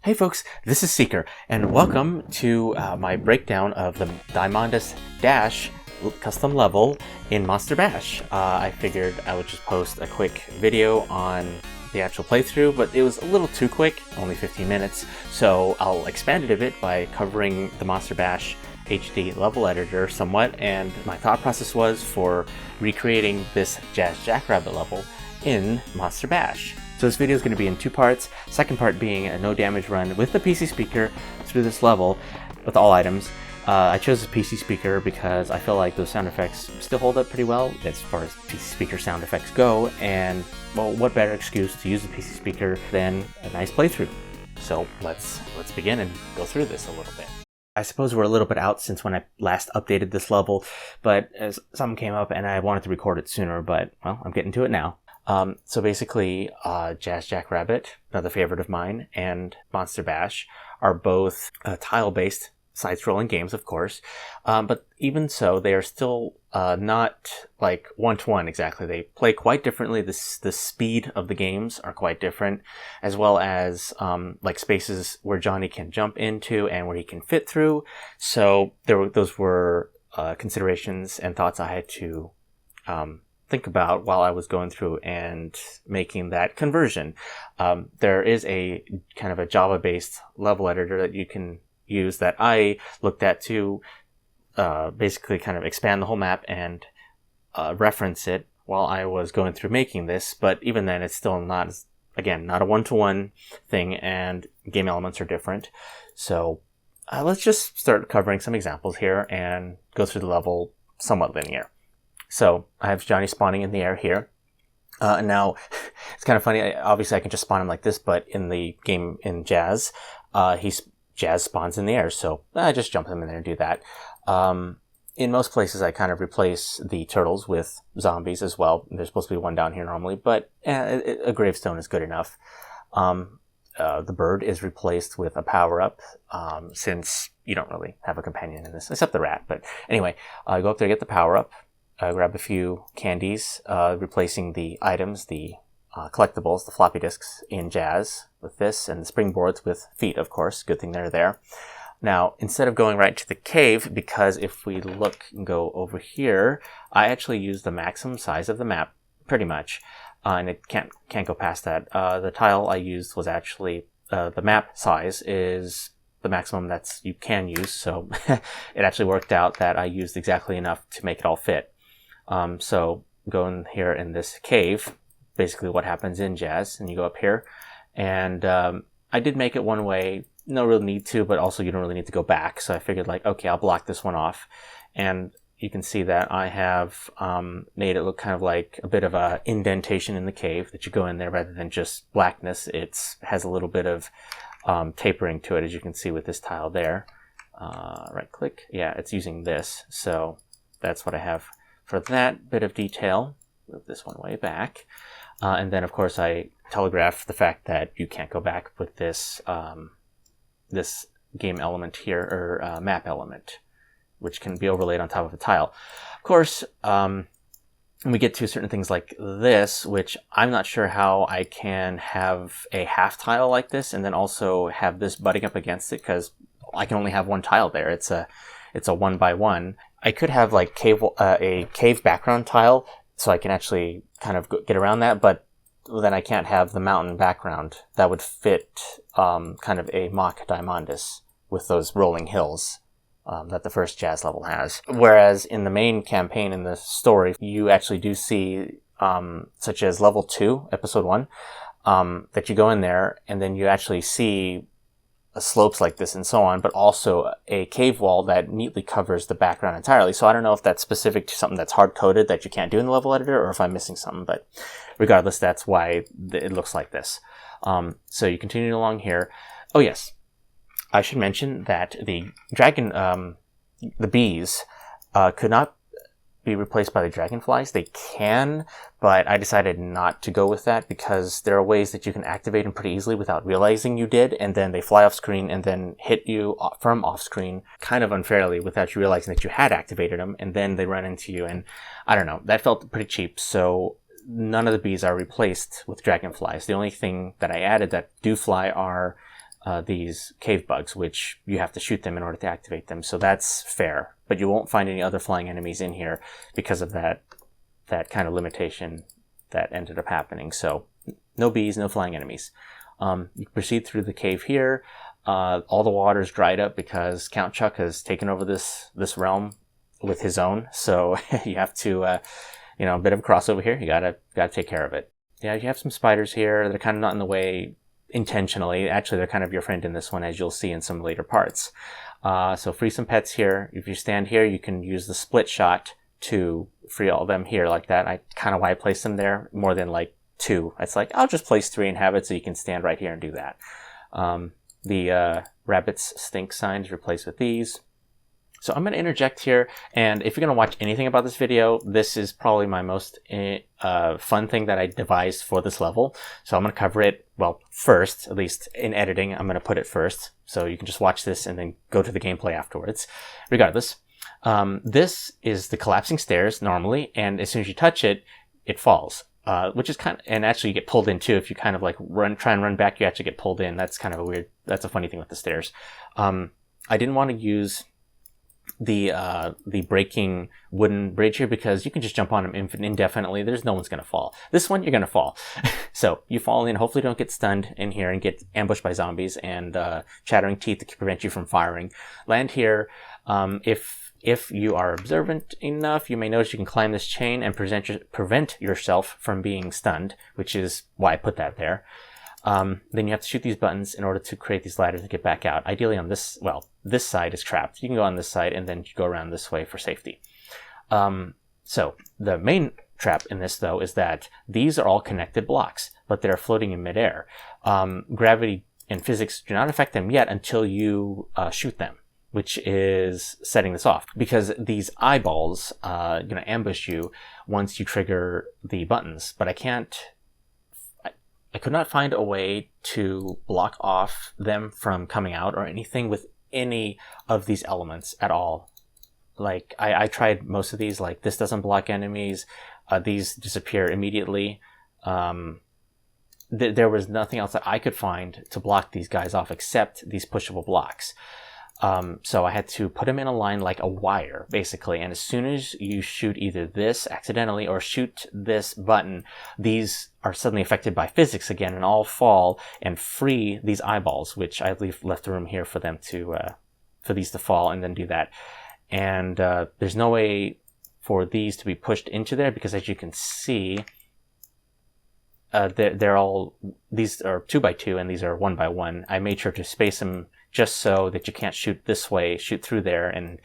Hey folks, this is Seeker, and welcome to my breakdown of the Diamondus Dash custom level in Monster Bash. I figured I would just post a quick video on the actual playthrough, but it was a little too quick, only 15 minutes, so I'll expand it a bit by covering the Monster Bash HD level editor somewhat, and my thought process was for recreating this Jazz Jackrabbit level in Monster Bash. So this video is going to be in two parts. Second part being a no damage run with the PC speaker through this level with all items. I chose the PC speaker because I feel like those sound effects still hold up pretty well as far as PC speaker sound effects go, and well, what better excuse to use the PC speaker than a nice playthrough. So let's begin and go through this a little bit. I suppose we're a little bit out since when I last updated this level, but as something came up and I wanted to record it sooner, but well, I'm getting to it now. So basically, Jazz Jackrabbit, another favorite of mine, and Monster Bash are both tile-based side-scrolling games, of course. But even so, they are still not like one-to-one exactly. They play quite differently. The speed of the games are quite different, as well as like spaces where Johnny can jump into and where he can fit through. So those were considerations and thoughts I had to think about while I was going through and making that conversion. There is a kind of a Java-based level editor that you can use that I looked at to basically kind of expand the whole map and reference it while I was going through making this. But even then, it's still not, again, not a one-to-one thing, and game elements are different. So let's just start covering some examples here and go through the level somewhat linear. So I have Johnny spawning in the air here. Now, it's kind of funny. Obviously, I can just spawn him like this, but in the game in Jazz, Jazz spawns in the air. So I just jump him in there and do that. In most places, I kind of replace the turtles with zombies as well. There's supposed to be one down here normally, but a gravestone is good enough. The bird is replaced with a power-up, since you don't really have a companion in this, except the rat. But anyway, I go up there, get the power-up. Grab a few candies, replacing the items, the collectibles, the floppy disks in Jazz with this, and the springboards with feet, of course. Good thing they're there. Now, instead of going right to the cave, because if we look and go over here, I actually use the maximum size of the map, pretty much, and it can't go past that. The tile I used was actually, the map size is the maximum that's you can use, so it actually worked out that I used exactly enough to make it all fit. So go in here in this cave, basically what happens in Jazz, and you go up here, and I did make it one way, no real need to, but also you don't really need to go back, so I figured like, okay, I'll block this one off, and you can see that I have made it look kind of like a bit of a indentation in the cave, that you go in there rather than just blackness. It has a little bit of tapering to it, as you can see with this tile there. Right click, yeah, it's using this, so that's what I have for that bit of detail. Move this one way back. And then, of course, I telegraph the fact that you can't go back with this this game element here, or map element, which can be overlaid on top of a tile. Of course, we get to certain things like this, which I'm not sure how I can have a half tile like this and then also have this butting up against it, because I can only have one tile there. It's a 1x1. I could have like a cave background tile, so I can actually kind of get around that, but then I can't have the mountain background. That would fit kind of a mock Diamondus with those rolling hills that the first Jazz level has. Whereas in the main campaign in the story, you actually do see, such as level 2, episode 1, that you go in there and then you actually see slopes like this and so on, but also a cave wall that neatly covers the background entirely. So I don't know if that's specific to something that's hard-coded that you can't do in the level editor, or if I'm missing something, but regardless, that's why it looks like this. So you continue along here. Oh yes, I should mention that the dragon, the bees, could not be replaced by the dragonflies. They can, but I decided not to go with that because there are ways that you can activate them pretty easily without realizing you did, and then they fly off screen and then hit you from off screen kind of unfairly without you realizing that you had activated them, and then they run into you, and I don't know, that felt pretty cheap. So none of the bees are replaced with dragonflies. The only thing that I added that do fly are these cave bugs, which you have to shoot them in order to activate them. So that's fair, but you won't find any other flying enemies in here because of that kind of limitation that ended up happening. So no bees, no flying enemies. You proceed through the cave here. All the water's dried up because Count Chuck has taken over this realm with his own. So you have to, a bit of a crossover here. You gotta take care of it. Yeah, you have some spiders here. They're kind of not in the way intentionally. Actually, they're kind of your friend in this one, as you'll see in some later parts. So free some pets here. If you stand here, you can use the split shot to free all of them here like that. I kind of why I place them there more than like 2. It's like, I'll just place 3 and have it so you can stand right here and do that. The rabbit's stink sign is replaced with these. So I'm going to interject here, and if you're going to watch anything about this video, this is probably my most fun thing that I devised for this level. So I'm going to cover it, well, first, at least in editing, I'm going to put it first. So you can just watch this and then go to the gameplay afterwards. Regardless, this is the collapsing stairs normally, and as soon as you touch it, it falls. Which is kind of, and actually you get pulled in too. If you kind of like try and run back, you actually get pulled in. That's kind of that's a funny thing with the stairs. I didn't want to use the breaking wooden bridge here because you can just jump on them indefinitely. There's no one's going to fall. This one, you're going to fall. So you fall in, hopefully don't get stunned in here and get ambushed by zombies and chattering teeth to prevent you from firing. Land here. If you are observant enough, you may notice you can climb this chain and prevent yourself from being stunned, which is why I put that there. Then you have to shoot these buttons in order to create these ladders to get back out. Ideally on this side is trapped. You can go on this side and then go around this way for safety. So the main trap in this, though, is that these are all connected blocks, but they're floating in midair. Gravity and physics do not affect them yet until you shoot them, which is setting this off, because these eyeballs are going to ambush you once you trigger the buttons. But I could not find a way to block off them from coming out or anything with any of these elements at all. Like, I tried most of these, like this doesn't block enemies, these disappear immediately. There was nothing else that I could find to block these guys off except these pushable blocks. So I had to put them in a line like a wire, basically. And as soon as you shoot either this accidentally or shoot this button, these are suddenly affected by physics again and all fall and free these eyeballs, which I left the room here for them to, for these to fall and then do that. And there's no way for these to be pushed into there because, as you can see, they're all, these are 2x2 and these are 1x1. I made sure to space them just so that you can't shoot this way, shoot through there and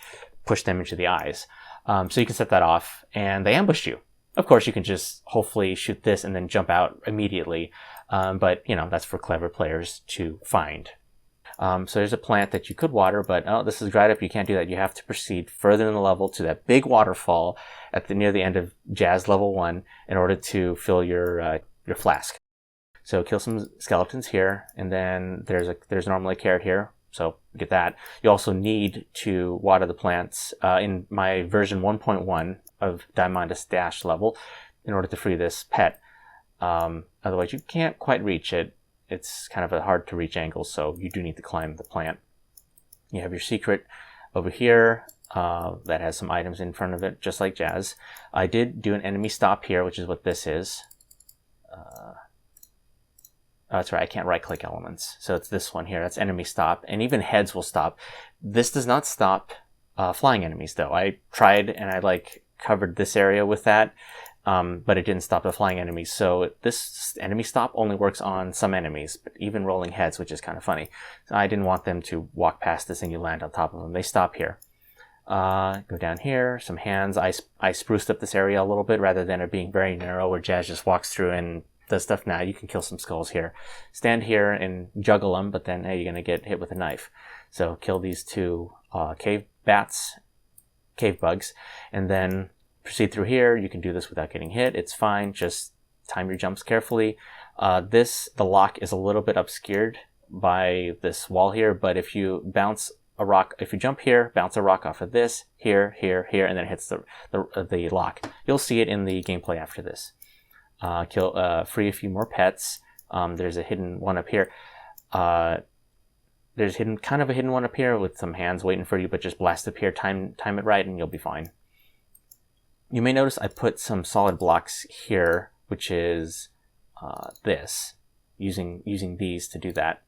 push them into the eyes. So you can set that off and they ambush you. Of course, you can just hopefully shoot this and then jump out immediately. But that's for clever players to find. So there's a plant that you could water, but this is dried up. You can't do that. You have to proceed further in the level to that big waterfall near the end of Jazz level 1 in order to fill your flask. So kill some skeletons here, and then there's normally a carrot here. So get that. You also need to water the plants in my version 1.1 of Diamondus Dash level in order to free this pet. Otherwise, you can't quite reach it. It's kind of a hard to reach angle, so you do need to climb the plant. You have your secret over here that has some items in front of it, just like Jazz. I did do an enemy stop here, which is what this is. That's right, I can't right-click elements. So it's this one here. That's enemy stop. And even heads will stop. This does not stop flying enemies, though. I tried and I covered this area with that, but it didn't stop the flying enemies. So this enemy stop only works on some enemies, but even rolling heads, which is kind of funny. So I didn't want them to walk past this and you land on top of them. They stop here. Go down here, some hands. I spruced up this area a little bit rather than it being very narrow where Jazz just walks through and does stuff. Now you can kill some skulls here. Stand here and juggle them, but then, hey, you're going to get hit with a knife. So kill these 2 cave bugs, and then proceed through here. You can do this without getting hit. It's fine. Just time your jumps carefully. The lock is a little bit obscured by this wall here, but if you bounce a rock, if you jump here, bounce a rock off of this, here, and then it hits the lock. You'll see it in the gameplay after this. Free a few more pets. There's a hidden one up here. there's kind of a hidden one up here with some hands waiting for you, but just blast up here, time it right, and you'll be fine. You may notice I put some solid blocks here, which is this, using these to do that.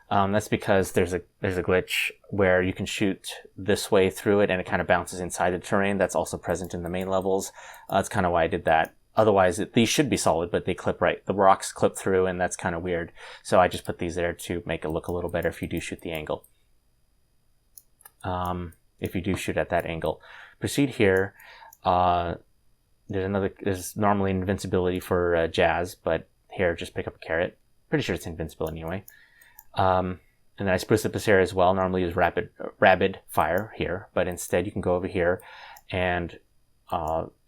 That's because there's a glitch where you can shoot this way through it and it kind of bounces inside the terrain. That's also present in the main levels. That's kind of why I did that. Otherwise, these should be solid, but they clip right. The rocks clip through, and that's kind of weird. So I just put these there to make it look a little better if you do shoot the angle. If you do shoot at that angle. Proceed here. There's normally invincibility for Jazz, but here, just pick up a carrot. Pretty sure it's invincible anyway. And then I spruce up this area as well. Normally use rapid fire here, but instead you can go over here and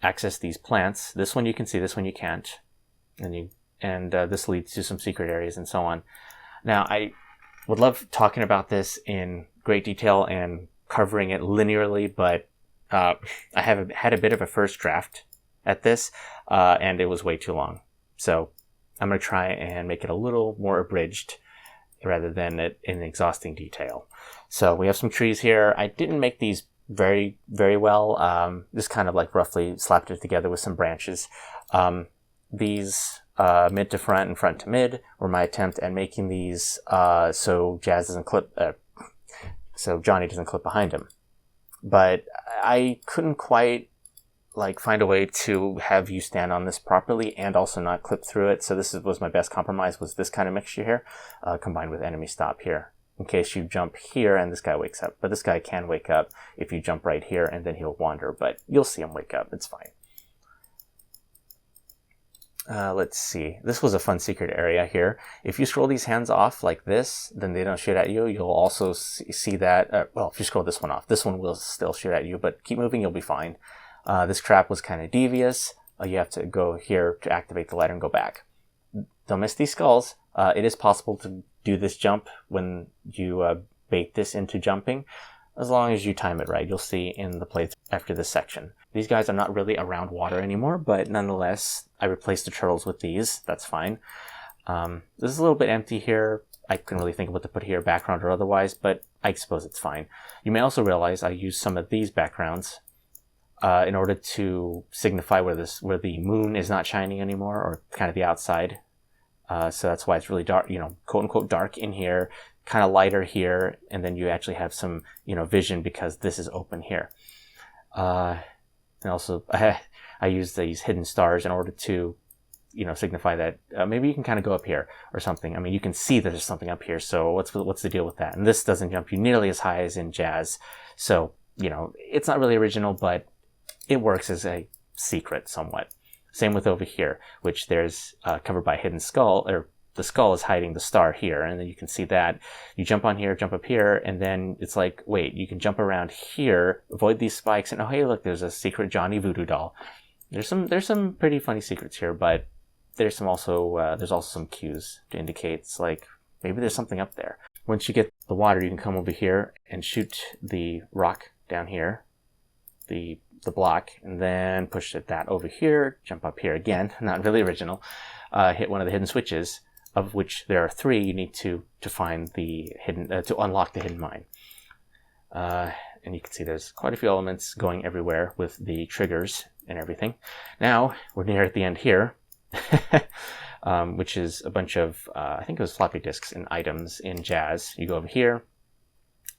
access these plants. This one you can see, this one you can't, and this leads to some secret areas and so on. Now I would love talking about this in great detail and covering it linearly, but I have had a bit of a first draft at this, and it was way too long. So I'm going to try and make it a little more abridged rather than it in exhausting detail. So we have some trees here. I didn't make these very, very well. Just kind of like roughly slapped it together with some branches. These mid to front and front to mid were my attempt at making these so Jazz doesn't clip, so Johnny doesn't clip behind him. But I couldn't quite find a way to have you stand on this properly and also not clip through it. So this was my best compromise, was this kind of mixture here, combined with enemy stop here, in case you jump here and this guy wakes up. But this guy can wake up if you jump right here, and then he'll wander, but you'll see him wake up. It's fine. Let's see. This was a fun secret area here. If you scroll these hands off like this, then they don't shoot at you. You'll also see that, well, if you scroll this one off, this one will still shoot at you, but keep moving, you'll be fine. This trap was kind of devious. You have to go here to activate the ladder and go back. Don't miss these skulls. It is possible to do this jump when you bait this into jumping, as long as you time it right. You'll see in the playthrough after this section. These guys are not really around water anymore, but nonetheless, I replaced the turtles with these. That's fine. This is a little bit empty here. I couldn't really think of what to put here, background or otherwise, but I suppose it's fine. You may also realize I used some of these backgrounds in order to signify where the moon is not shining anymore, or kind of the outside. So that's why it's really dark, quote unquote dark in here, kind of lighter here, and then you actually have some, vision because this is open here. And also I use these hidden stars in order to, signify that maybe you can kind of go up here or something. I mean, you can see that there's something up here. So what's the deal with that? And this doesn't jump you nearly as high as in Jazz. So, it's not really original, but it works as a secret somewhat. Same with over here, which there's covered by a hidden skull, or the skull is hiding the star here, and then you can see that. You jump on here, jump up here, and then it's like, wait, you can jump around here, avoid these spikes, and oh hey, look, there's a secret Johnny voodoo doll. There's some pretty funny secrets here, but there's also some cues to indicate it's like maybe there's something up there. Once you get the water, you can come over here and shoot the rock down here, the block, and then push that over here, jump up here again, not really original, hit one of the hidden switches, of which there are 3. You need to find the hidden, to unlock the hidden mine. And you can see there's quite a few elements going everywhere with the triggers and everything. Now, we're near at the end here, which is a bunch of, I think it was floppy disks and items in Jazz. You go over here,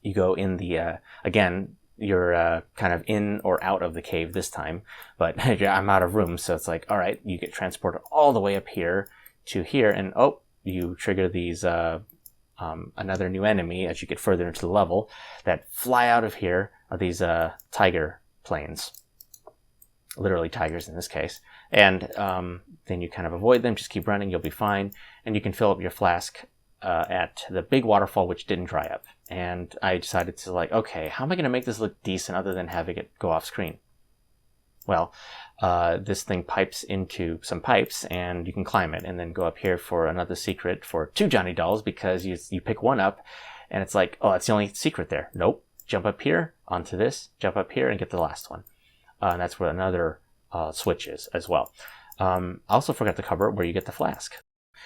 you go in the, again, you're kind of in or out of the cave this time, but I'm out of room, so it's like, all right, you get transported all the way up here to here, and oh, you trigger these another new enemy as you get further into the level that fly out of here. Are these tiger planes, literally tigers in this case, and then you kind of avoid them, just keep running, you'll be fine, and you can fill up your flask at the big waterfall, which didn't dry up. And I decided to okay, how am I going to make this look decent other than having it go off screen? Well, this thing pipes into some pipes, and you can climb it and then go up here for another secret for 2 Johnny dolls, because you pick one up and it's like, oh, that's the only secret there. Nope. Jump up here onto this, jump up here and get the last one. And that's where another switch is as well. I also forgot to cover where you get the flask.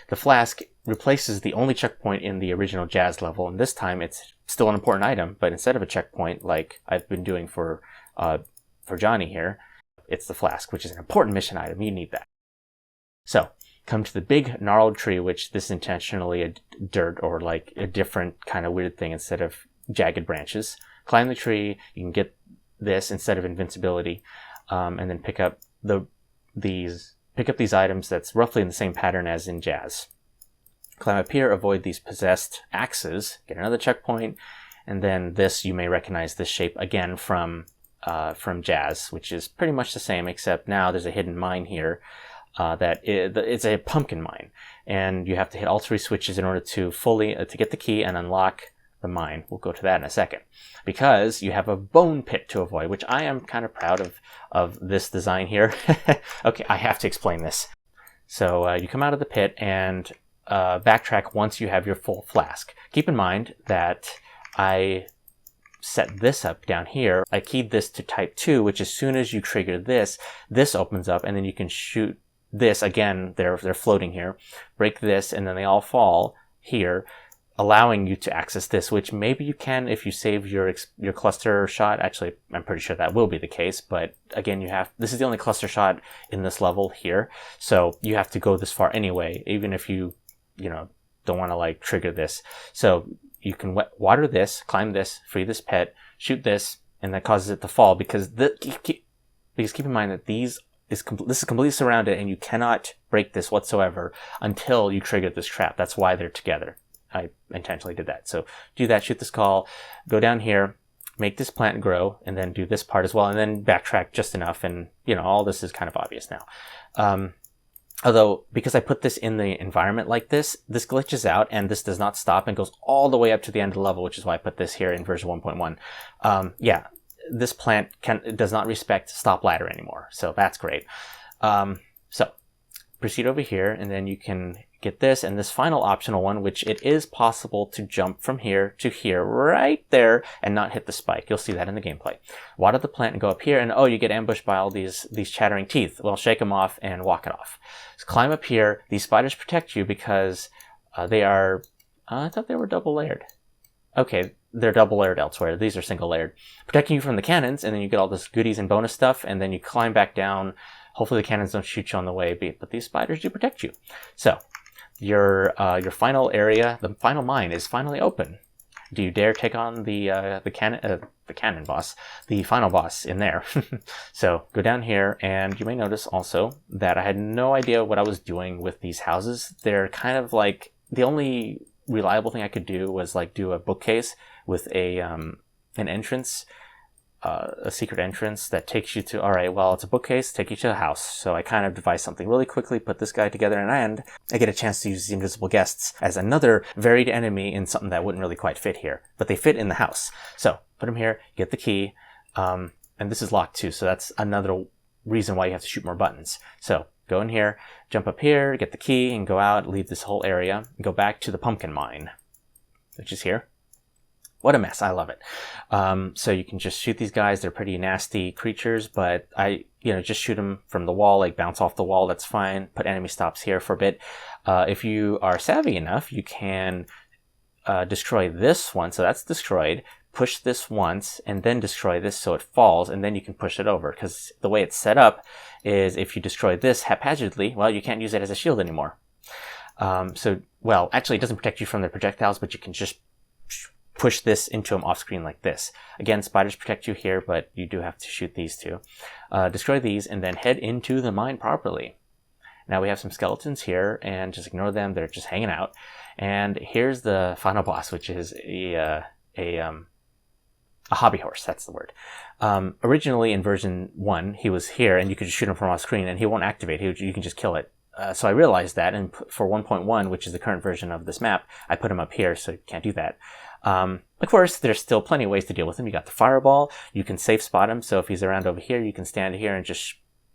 The flask replaces the only checkpoint in the original Jazz level, and this time it's still an important item, but instead of a checkpoint like I've been doing for Johnny here, it's the flask, which is an important mission item. You need that. So, come to the big gnarled tree, which this is intentionally a dirt or like a different kind of weird thing instead of jagged branches. Climb the tree, you can get this instead of invincibility, and then pick up these items that's roughly in the same pattern as in Jazz. Climb up here, avoid these possessed axes, get another checkpoint, and then this, you may recognize this shape again from Jazz, which is pretty much the same, except now there's a hidden mine here. It's a pumpkin mine, and you have to hit all 3 switches in order to to get the key and unlock the mine. We'll go to that in a second, because you have a bone pit to avoid, which I am kind of proud of this design here. Okay, I have to explain this. So you come out of the pit and backtrack once you have your full flask. Keep in mind that I set this up down here. I keyed this to type 2, which as soon as you trigger this opens up, and then you can shoot this again. They're floating here. Break this, and then they all fall here, allowing you to access this, which maybe you can if you save your cluster shot. Actually, I'm pretty sure that will be the case, but again, this is the only cluster shot in this level here, so you have to go this far anyway, even if you don't want to like trigger this. So you can water this, climb this, free this pet, shoot this, and that causes it to fall, because keep in mind that this is completely surrounded, and you cannot break this whatsoever until you trigger this trap. That's why they're together. I intentionally did that. So do that, shoot this call, go down here, make this plant grow, and then do this part as well, and then backtrack just enough, and all this is kind of obvious now. Although, because I put this in the environment like this glitches out, and this does not stop and goes all the way up to the end of the level, which is why I put this here in version 1.1. Yeah, this plant does not respect stop ladder anymore, so that's great. So proceed over here, and then you can get this and this final optional one, which it is possible to jump from here to here, right there, and not hit the spike. You'll see that in the gameplay. Water the plant and go up here, and you get ambushed by all these chattering teeth. Well, shake them off and walk it off. So climb up here. These spiders protect you because they are, I thought they were double layered. Okay, they're double layered elsewhere. These are single layered. Protecting you from the cannons, and then you get all this goodies and bonus stuff, and then you climb back down. Hopefully the cannons don't shoot you on the way, but these spiders do protect you. So your final area, the final mine, is finally open. Do you dare take on the cannon boss, the final boss in there? So go down here, and you may notice also that I had no idea what I was doing with these houses. They're kind of like, the only reliable thing I could do was like do a bookcase with an entrance. A secret entrance that takes you to, alright, well, it's a bookcase, take you to a house. So I kind of devised something really quickly, put this guy together, and I get a chance to use the invisible guests as another varied enemy in something that wouldn't really quite fit here, but they fit in the house. So put them here, get the key, and this is locked too, so that's another reason why you have to shoot more buttons. So go in here, jump up here, get the key, and go out, leave this whole area, and go back to the pumpkin mine, which is here. What a mess. I love it. So you can just shoot these guys. They're pretty nasty creatures, but just shoot them from the wall, like bounce off the wall. That's fine. Put enemy stops here for a bit. If you are savvy enough, you can destroy this one. So that's destroyed. Push this once and then destroy this so it falls, and then you can push it over, because the way it's set up is if you destroy this haphazardly, well, you can't use it as a shield anymore. Actually, it doesn't protect you from the projectiles, but you can just push this into them off screen like this. Again, spiders protect you here, but you do have to shoot these two. Destroy these and then head into the mine properly. Now we have some skeletons here, and just ignore them. They're just hanging out. And here's the final boss, which is a hobby horse. That's the word. Originally in version 1, he was here, and you could just shoot him from off screen, and he won't activate. You can just kill it. So I realized that, and for 1.1, which is the current version of this map, I put him up here, so you can't do that. Of course, there's still plenty of ways to deal with him. You got the fireball. You can safe spot him. So if he's around over here, you can stand here and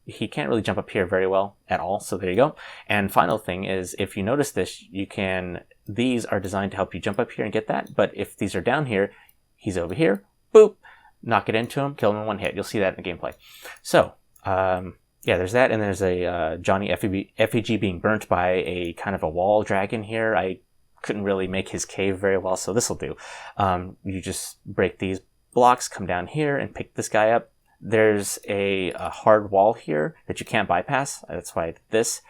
he can't really jump up here very well at all. So there you go. And final thing is, if you notice this, these are designed to help you jump up here and get that. But if these are down here, he's over here, boop, knock it into him, kill him in one hit. You'll see that in the gameplay. So, yeah, there's that, and there's a Johnny effigy being burnt by a kind of a wall dragon here. I couldn't really make his cave very well, so this will do. You just break these blocks, come down here, and pick this guy up. There's a hard wall here that you can't bypass. That's why I did this.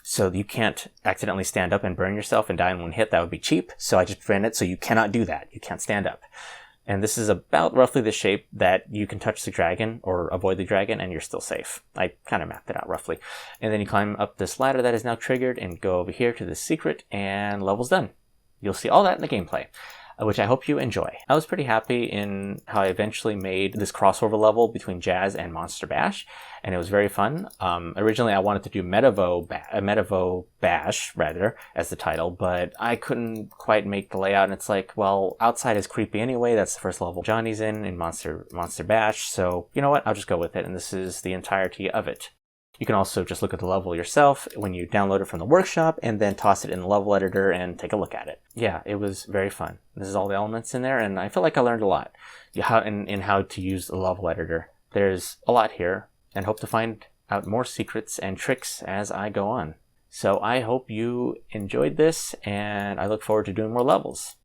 So you can't accidentally stand up and burn yourself and die in one hit. That would be cheap. So I just prevented it, so you cannot do that. You can't stand up. And this is about roughly the shape that you can touch the dragon or avoid the dragon and you're still safe. I kind of mapped it out roughly. And then you climb up this ladder that is now triggered and go over here to the secret, and level's done. You'll see all that in the gameplay, which I hope you enjoy. I was pretty happy in how I eventually made this crossover level between Jazz and Monster Bash, and it was very fun. Originally I wanted to do Medievo Bash, rather, as the title, but I couldn't quite make the layout, and it's like, well, outside is creepy anyway. That's the first level Johnny's in Monster Bash, so you know what? I'll just go with it, and this is the entirety of it. You can also just look at the level yourself when you download it from the workshop and then toss it in the level editor and take a look at it. Yeah, it was very fun. This is all the elements in there, and I feel like I learned a lot in how to use the level editor. There's a lot here, and hope to find out more secrets and tricks as I go on. So I hope you enjoyed this, and I look forward to doing more levels.